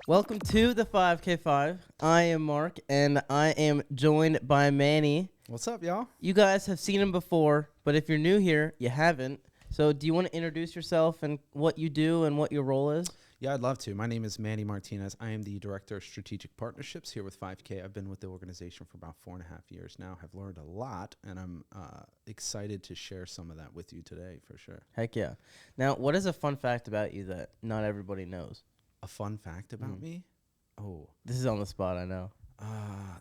Welcome to the 5K5. I am Mark, and I am joined by Manny. What's up, y'all? You guys have seen him before, but if you're new here, you haven't. So do you want to introduce yourself and what you do and what your role is? Yeah, I'd love to. My name is Manny Martinez. I am the Director of Strategic Partnerships here with 5K. I've been with the organization for about 4.5 years now. I've learned a lot, and I'm excited to share some of that with you today for sure. Heck yeah. Now, what is a fun fact about you that not everybody knows? A fun fact about me? Oh, This is on the spot, I know.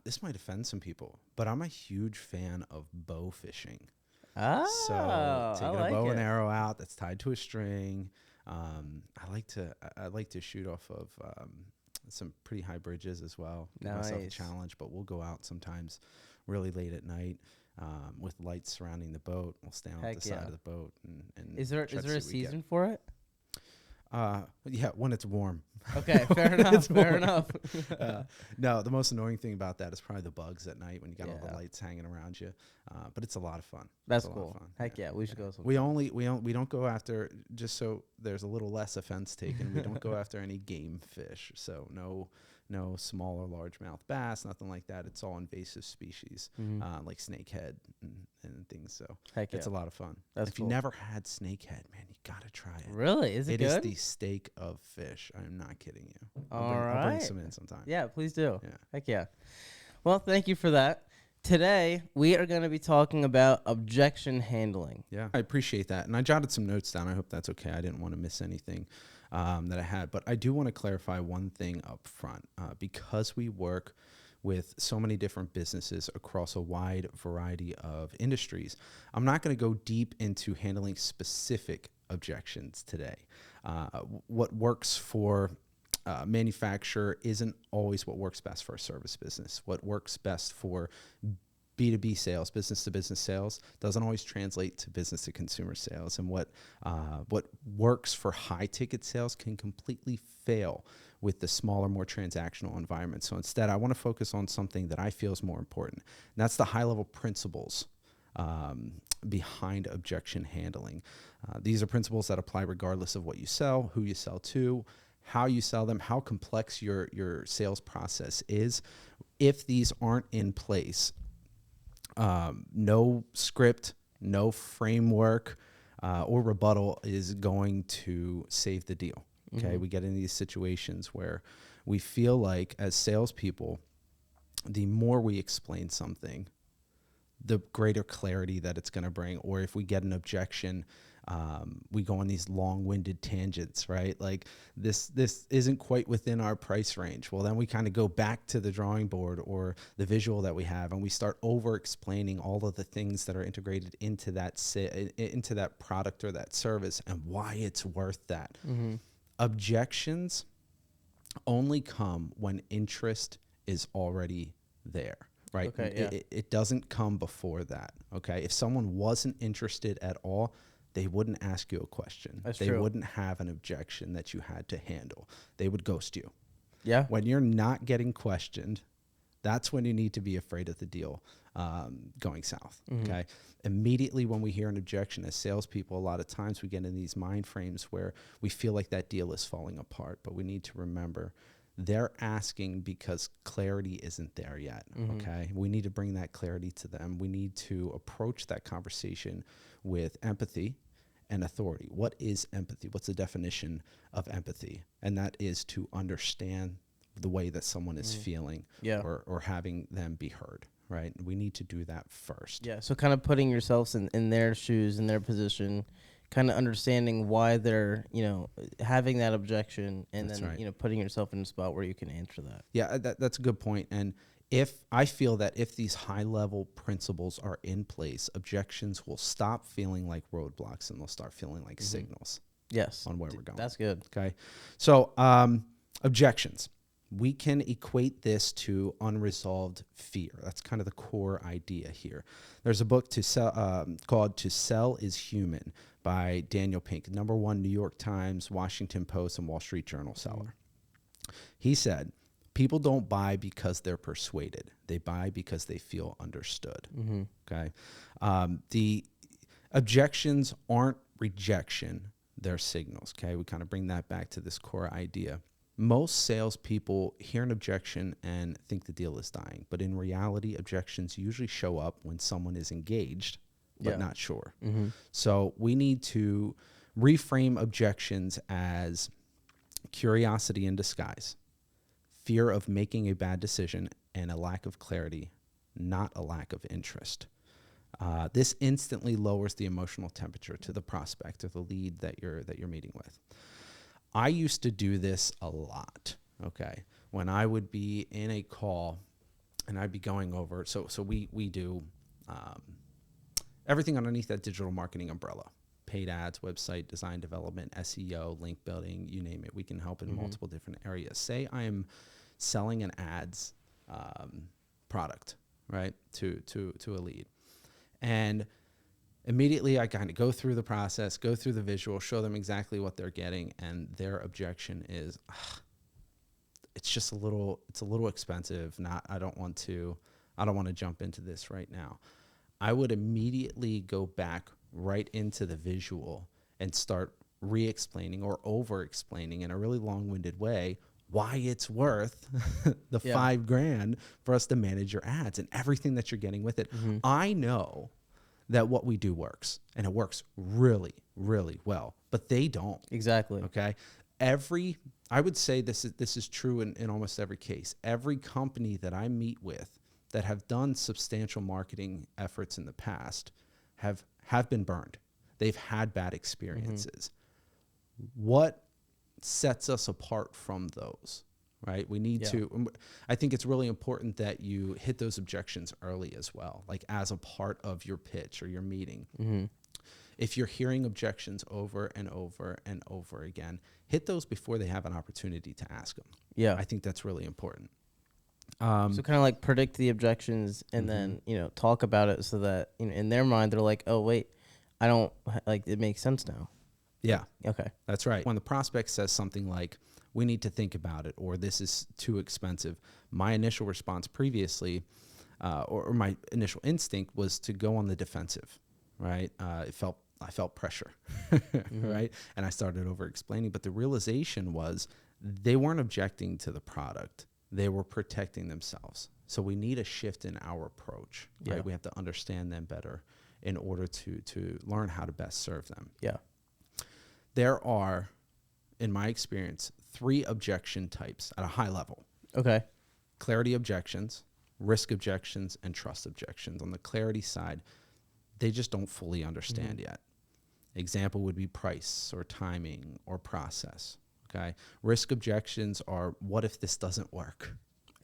this might offend some people, but I'm a huge fan of bow fishing. Oh, So taking I like a bow it. and arrow out that's tied to a string. I like to shoot off of some pretty high bridges as well. Give myself a Nice. challenge, but we'll go out sometimes really late at night with lights surrounding the boat. We'll stand on Heck the side yeah. of the boat and Is there try to a see what we get. season for it? Yeah, when it's warm. Okay, fair enough. Fair warm. enough. No, the most annoying thing about that is probably the bugs at night when you got all Yeah. the lights hanging around you. But it's a lot of fun. That's It's a lot of cool. fun. Heck yeah, we should go sometime. We don't go after, just so there's a little less offense taken. We don't go after any game fish. So no small or largemouth bass, nothing like that. It's all invasive species, like snakehead and things. So Heck yeah. it's a lot of fun. That's if cool. you never had snakehead, man, you gotta try it. Really? Is it It is good? the steak of fish. I am not kidding you. All I'll bring right. some in sometime. Yeah, please do. Yeah. Heck yeah. Well, thank you for that. Today, we are going to be talking about objection handling. Yeah, I appreciate that. And I jotted some notes down. I hope that's okay. I didn't want to miss anything that I had. But I do want to clarify one thing up front. Because we work with so many different businesses across a wide variety of industries, I'm not going to go deep into handling specific objections today. What works for manufacturer isn't always what works best for a service business. What works best for B2B sales, business to business sales, doesn't always translate to business to consumer sales. And what works for high ticket sales can completely fail with the smaller, more transactional environment. So instead, I want to focus on something that I feel is more important. And that's the high level principles behind objection handling. These are principles that apply regardless of what you sell, who you sell to, how you sell them, how complex your sales process is. If these aren't in place, no script, no framework, or rebuttal is going to save the deal. Okay, we get into these situations where we feel like, as salespeople, the more we explain something, the greater clarity that it's going to bring. Or if we get an objection, we go on these long-winded tangents, right? Like this isn't quite within our price range. Well, then we kind of go back to the drawing board or the visual that we have, and we start over-explaining all of the things that are integrated into that product or that service and why it's worth that. Objections only come when interest is already there. Right. Okay, yeah. It doesn't come before that. Okay. If someone wasn't interested at all, they wouldn't ask you a question. That's they true. wouldn't have an objection that you had to handle. They would ghost you. Yeah. When you're not getting questioned, that's when you need to be afraid of the deal going south. Okay. Immediately when we hear an objection as salespeople, a lot of times we get in these mind frames where we feel like that deal is falling apart. But we need to remember, they're asking because clarity isn't there yet, okay? We need to bring that clarity to them. We need to approach that conversation with empathy and authority. What is empathy? What's the definition of empathy? And that is to understand the way that someone is feeling, Yeah. or having them be heard, right? We need to do that first. Yeah, so kind of putting yourselves in their shoes, in their position, kind of understanding why they're, having that objection, and That's then, right. Putting yourself in a spot where you can answer that. Yeah, that's a good point. And if I feel that if these high level principles are in place, objections will stop feeling like roadblocks and they'll start feeling like signals Yes. on where we're going. That's good. Okay. So objections. We can equate this to unresolved fear. That's kind of the core idea here. There's a book called To Sell is Human by Daniel Pink, #1 New York Times, Washington Post, and Wall Street Journal seller. He said, people don't buy because they're persuaded. They buy because they feel understood. Okay. The objections aren't rejection. They're signals. Okay. We kind of bring that back to this core idea. Most salespeople hear an objection and think the deal is dying. But in reality, objections usually show up when someone is engaged but not sure. So we need to reframe objections as curiosity in disguise, fear of making a bad decision, and a lack of clarity, not a lack of interest. This instantly lowers the emotional temperature to the prospect or the lead that you're meeting with. I used to do this a lot, okay? When I would be in a call and I'd be going over, so we do everything underneath that digital marketing umbrella. Paid ads, website design development, SEO, link building, you name it. We can help in multiple different areas. Say I'm selling an ads product, right, to a lead. And immediately I kind of go through the process, go through the visual, show them exactly what they're getting, and their objection is, it's a little expensive. I don't want to jump into this right now. I would immediately go back right into the visual and start re-explaining or over-explaining in a really long-winded way why it's worth the $5,000 for us to manage your ads and everything that you're getting with it. I know that what we do works, and it works really, really well, but they don't. Exactly. Okay. I would say this is true in almost every case. Every company that I meet with that have done substantial marketing efforts in the past have been burned. They've had bad experiences. What sets us apart from those, right? We need to, I think it's really important that you hit those objections early as well, like as a part of your pitch or your meeting. If you're hearing objections over and over and over again, hit those before they have an opportunity to ask them. Yeah. I think that's really important. So kind of like predict the objections and then, talk about it so that in their mind, they're like, oh, wait, I don't like, it makes sense now. Yeah. Okay. That's right. When the prospect says something like, we need to think about it, or this is too expensive, my initial response previously, or my initial instinct was to go on the defensive, right? I felt pressure, right? And I started over explaining, but the realization was they weren't objecting to the product. They were protecting themselves. So we need a shift in our approach, right? We have to understand them better in order to learn how to best serve them. Yeah. There are, in my experience, 3 objection types at a high level. Okay. Clarity objections, risk objections, and trust objections. On the clarity side, they just don't fully understand yet. Example would be price or timing or process. Okay. Risk objections are, what if this doesn't work?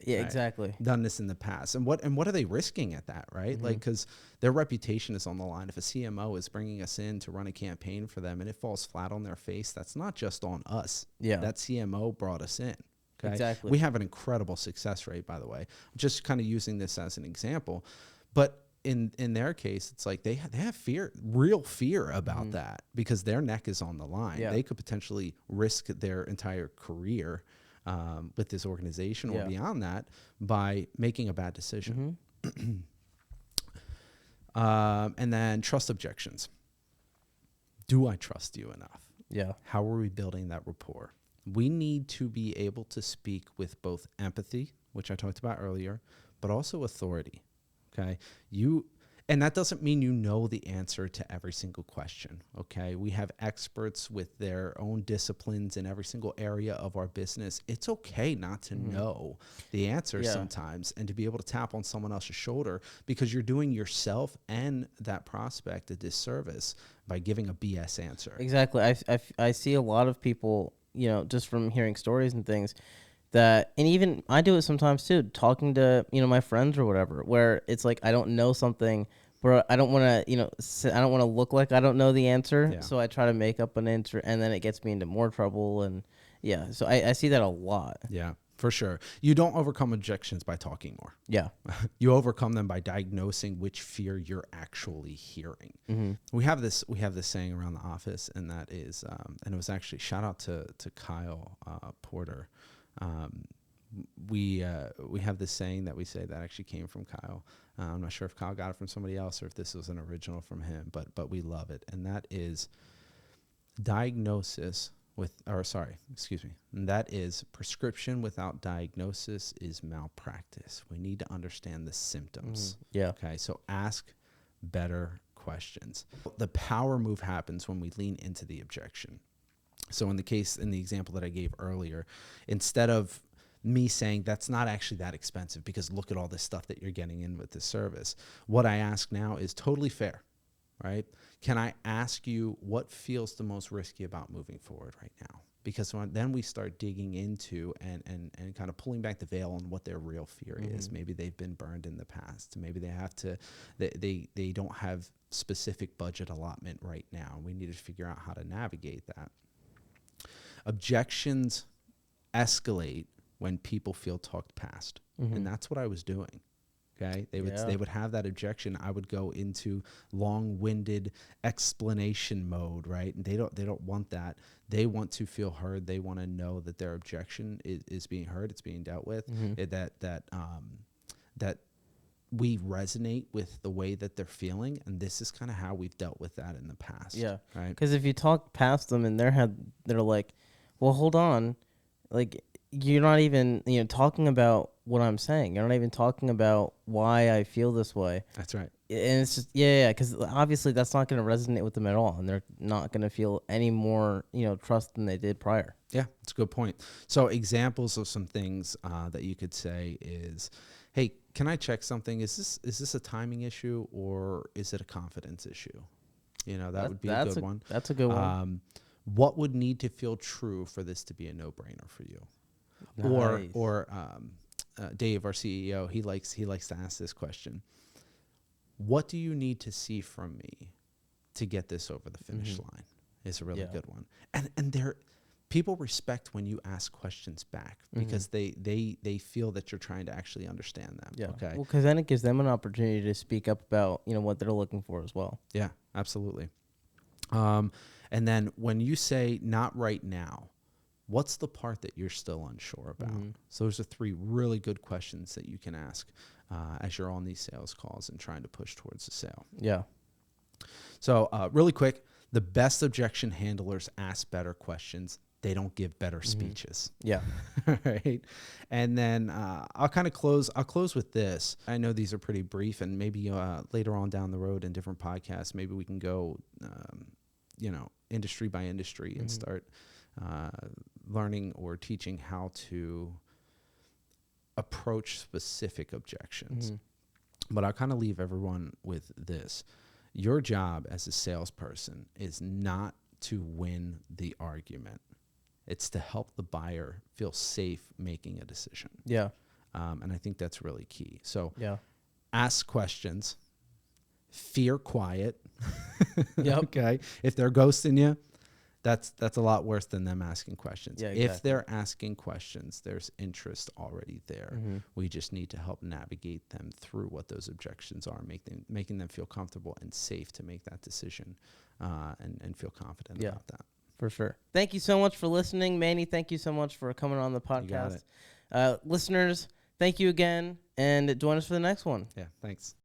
Yeah, Right? Exactly. Done this in the past. And what are they risking at that, right? Like, because their reputation is on the line. If a CMO is bringing us in to run a campaign for them and it falls flat on their face, that's not just on us. Yeah. That CMO brought us in. Okay. Exactly. We have an incredible success rate, by the way. I'm just kind of using this as an example. But in their case, it's like they have fear, real fear about that, because their neck is on the line. Yeah. They could potentially risk their entire career with this organization or beyond that by making a bad decision. And then trust objections. Do I trust you enough? Yeah. How are we building that rapport? We need to be able to speak with both empathy, which I talked about earlier, but also authority. Okay. And that doesn't mean you know the answer to every single question. Okay. We have experts with their own disciplines in every single area of our business. It's okay not to know the answer sometimes, and to be able to tap on someone else's shoulder, because you're doing yourself and that prospect a disservice by giving a BS answer. Exactly. I see a lot of people, just from hearing stories and things, that, and even I do it sometimes too, talking to, my friends or whatever, where it's like, I don't know something, but I don't want to, I don't want to look like I don't know the answer. Yeah. So I try to make up an answer, and then it gets me into more trouble. And so I see that a lot. Yeah, for sure. You don't overcome objections by talking more. Yeah. You overcome them by diagnosing which fear you're actually hearing. We have this saying around the office, and that is, and it was actually, shout out to Kyle Porter. We have this saying that we say that actually came from Kyle. I'm not sure if Kyle got it from somebody else or if this was an original from him, but we love it. And that is, diagnosis And that is prescription without diagnosis is malpractice. We need to understand the symptoms. Yeah. Okay, so ask better questions. The power move happens when we lean into the objection. So in the example that I gave earlier, instead of me saying that's not actually that expensive because look at all this stuff that you're getting in with this service, what I ask now is totally fair, right? Can I ask you what feels the most risky about moving forward right now? Because then we start digging into and kind of pulling back the veil on what their real fear is. Maybe they've been burned in the past. Maybe they don't have specific budget allotment right now. We need to figure out how to navigate that. Objections escalate when people feel talked past. And that's what I was doing. Okay, they would have that objection. I would go into long-winded explanation mode, right? And they don't want that. They want to feel heard. They want to know that their objection is being heard. It's being dealt with. That we resonate with the way that they're feeling, and this is kind of how we've dealt with that in the past. Yeah, right. Because if you talk past them in their head, they're like, "Well, hold on, like." You're not even, talking about what I'm saying. You're not even talking about why I feel this way. That's right. And it's just, because obviously that's not going to resonate with them at all. And they're not going to feel any more, trust than they did prior. Yeah, that's a good point. So examples of some things that you could say is, hey, can I check something? Is this a timing issue or is it a confidence issue? That would be a good one. That's a good one. What would need to feel true for this to be a no-brainer for you? Nice. Or Dave, our CEO, he likes to ask this question. What do you need to see from me to get this over the finish line? Is a really good one. And people respect when you ask questions back because they feel that you're trying to actually understand them. Yeah. Okay. Well, because then it gives them an opportunity to speak up about what they're looking for as well. Yeah, absolutely. And then when you say not right now, what's the part that you're still unsure about? So those are 3 really good questions that you can ask as you're on these sales calls and trying to push towards the sale. Yeah. So really quick, the best objection handlers ask better questions. They don't give better speeches. Yeah. Right. And then I'll close with this. I know these are pretty brief, and maybe later on down the road in different podcasts, maybe we can go, industry by industry and start learning or teaching how to approach specific objections. But I'll kind of leave everyone with this. Your job as a salesperson is not to win the argument. It's to help the buyer feel safe making a decision. Yeah. And I think that's really key. So ask questions, fear quiet. Yep. Okay. If they're ghosting you, that's a lot worse than them asking questions. Yeah, exactly. If they're asking questions, there's interest already there. We just need to help navigate them through what those objections are, making them feel comfortable and safe to make that decision and feel confident about that. For sure. Thank you so much for listening. Manny, thank you so much for coming on the podcast. Listeners, thank you again, and join us for the next one. Yeah, thanks.